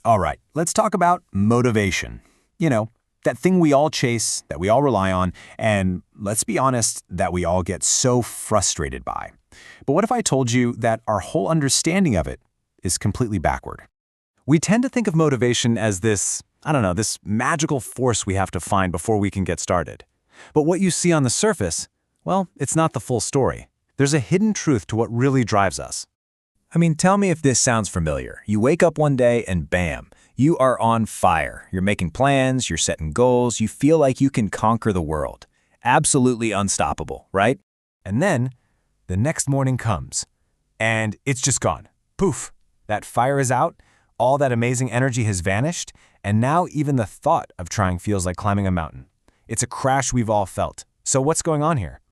All right, let's talk about motivation. You know, that thing we all chase, that we all rely on, and let's be honest, that we all get so frustrated by. But what if I told you that our whole understanding of it is completely backward? We tend to think of motivation as this, this magical force we have to find before we can get started. But what you see on the surface, well, it's not the full story. There's a hidden truth to what really drives us. I mean, tell me if this sounds familiar. You wake up one day and bam, you are on fire. You're making plans, you're setting goals, you feel like you can conquer the world. Absolutely unstoppable, right? And then, the next morning comes, and it's just gone. Poof! That fire is out, all that amazing energy has vanished, and now even the thought of trying feels like climbing a mountain. It's a crash we've all felt. So what's going on here?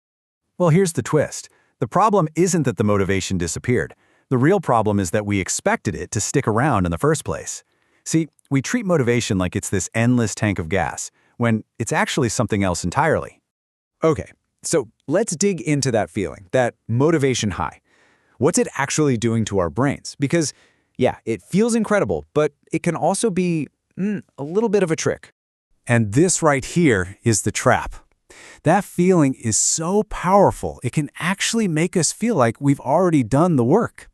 Well, here's the twist. The problem isn't that the motivation disappeared. The real problem is that we expected it to stick around in the first place. See, we treat motivation like it's this endless tank of gas, when it's actually something else entirely. Okay, so let's dig into that feeling, that motivation high. What's it actually doing to our brains? Because, yeah, it feels incredible, but it can also be a little bit of a trick. And this right here is the trap. That feeling is so powerful, it can actually make us feel like we've already done the work.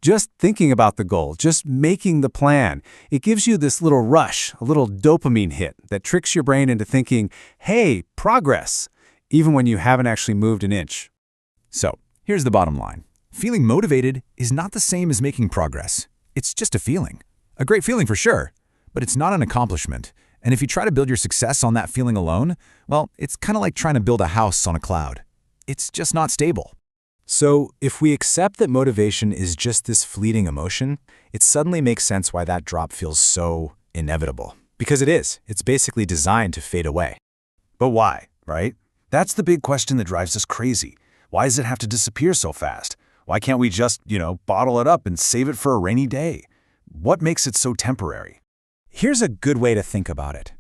Just thinking about the goal, just making the plan, it gives you this little rush, a little dopamine hit that tricks your brain into thinking, hey, progress, even when you haven't actually moved an inch. So, here's the bottom line. Feeling motivated is not the same as making progress. It's just a feeling. A great feeling for sure, but it's not an accomplishment. And if you try to build your success on that feeling alone, well, it's kind of like trying to build a house on a cloud. It's just not stable. So, if we accept that motivation is just this fleeting emotion, it suddenly makes sense why that drop feels so inevitable. Because it is. It's basically designed to fade away. But why, right? That's the big question that drives us crazy. Why does it have to disappear so fast? Why can't we just, bottle it up and save it for a rainy day? What makes it so temporary? Here's a good way to think about it.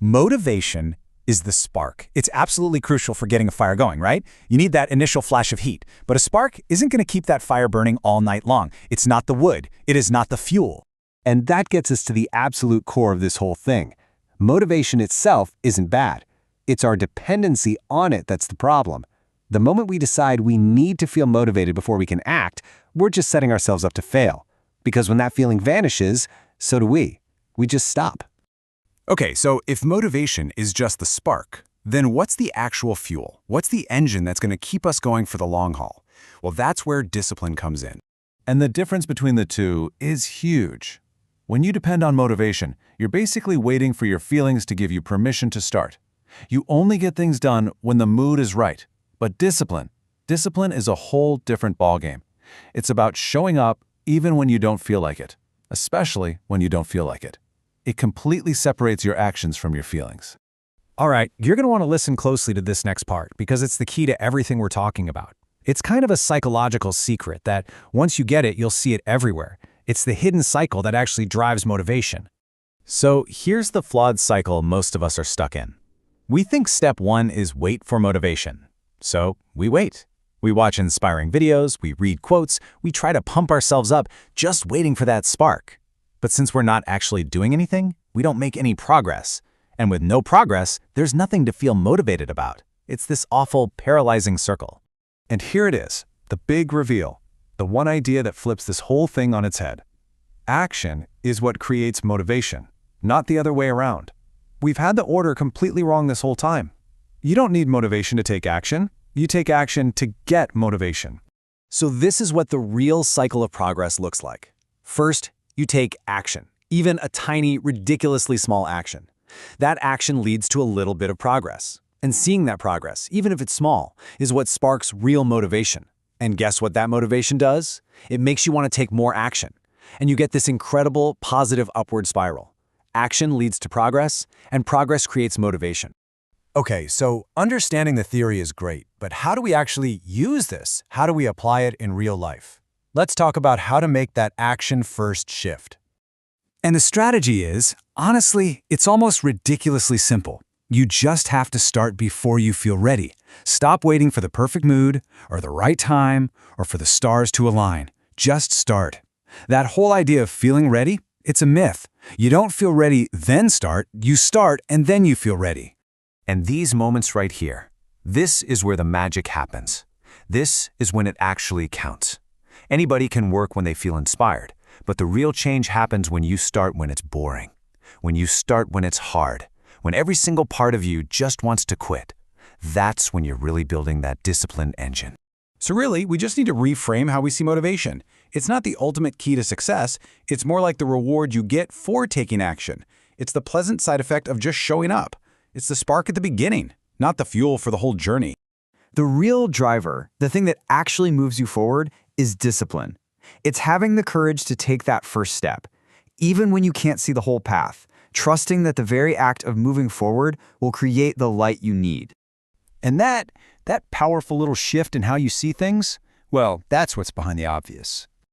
Motivation is the spark. It's absolutely crucial for getting a fire going, right? You need that initial flash of heat. But a spark isn't going to keep that fire burning all night long. It's not the wood. It is not the fuel. And that gets us to the absolute core of this whole thing. Motivation itself isn't bad. It's our dependency on it that's the problem. The moment we decide we need to feel motivated before we can act, we're just setting ourselves up to fail. Because when that feeling vanishes, so do we. We just stop. Okay, so if motivation is just the spark, then what's the actual fuel? What's the engine that's going to keep us going for the long haul? Well, that's where discipline comes in. And the difference between the two is huge. When you depend on motivation, you're basically waiting for your feelings to give you permission to start. You only get things done when the mood is right. But discipline is a whole different ballgame. It's about showing up even when you don't feel like it, especially when you don't feel like it. It completely separates your actions from your feelings. All right, you're going to want to listen closely to this next part because it's the key to everything we're talking about. It's kind of a psychological secret that once you get it, you'll see it everywhere. It's the hidden cycle that actually drives motivation. So here's the flawed cycle most of us are stuck in. We think step one is wait for motivation. So we wait. We watch inspiring videos, we read quotes, we try to pump ourselves up just waiting for that spark. But since we're not actually doing anything, we don't make any progress. And with no progress, there's nothing to feel motivated about. It's this awful, paralyzing circle. And here it is, the big reveal, the one idea that flips this whole thing on its head. Action is what creates motivation, not the other way around. We've had the order completely wrong this whole time. You don't need motivation to take action. You take action to get motivation. So this is what the real cycle of progress looks like. First, you take action, even a tiny, ridiculously small action. That action leads to a little bit of progress. And seeing that progress, even if it's small, is what sparks real motivation. And guess what that motivation does? It makes you want to take more action. And you get this incredible, positive upward spiral. Action leads to progress, and progress creates motivation. Okay, so understanding the theory is great, but how do we actually use this? How do we apply it in real life? Let's talk about how to make that action-first shift. And the strategy is, honestly, it's almost ridiculously simple. You just have to start before you feel ready. Stop waiting for the perfect mood, or the right time, or for the stars to align. Just start. That whole idea of feeling ready, It's a myth. You don't feel ready, then start. You start, and then you feel ready. And these moments right here, this is where the magic happens. This is when it actually counts. Anybody can work when they feel inspired, but the real change happens when you start when it's boring, when you start when it's hard, when every single part of you just wants to quit. That's when you're really building that discipline engine. So really, we just need to reframe how we see motivation. It's not the ultimate key to success. It's more like the reward you get for taking action. It's the pleasant side effect of just showing up. It's the spark at the beginning, not the fuel for the whole journey. The real driver, the thing that actually moves you forward, is discipline. It's having the courage to take that first step, even when you can't see the whole path, trusting that the very act of moving forward will create the light you need. And that powerful little shift in how you see things, well, that's what's behind the obvious.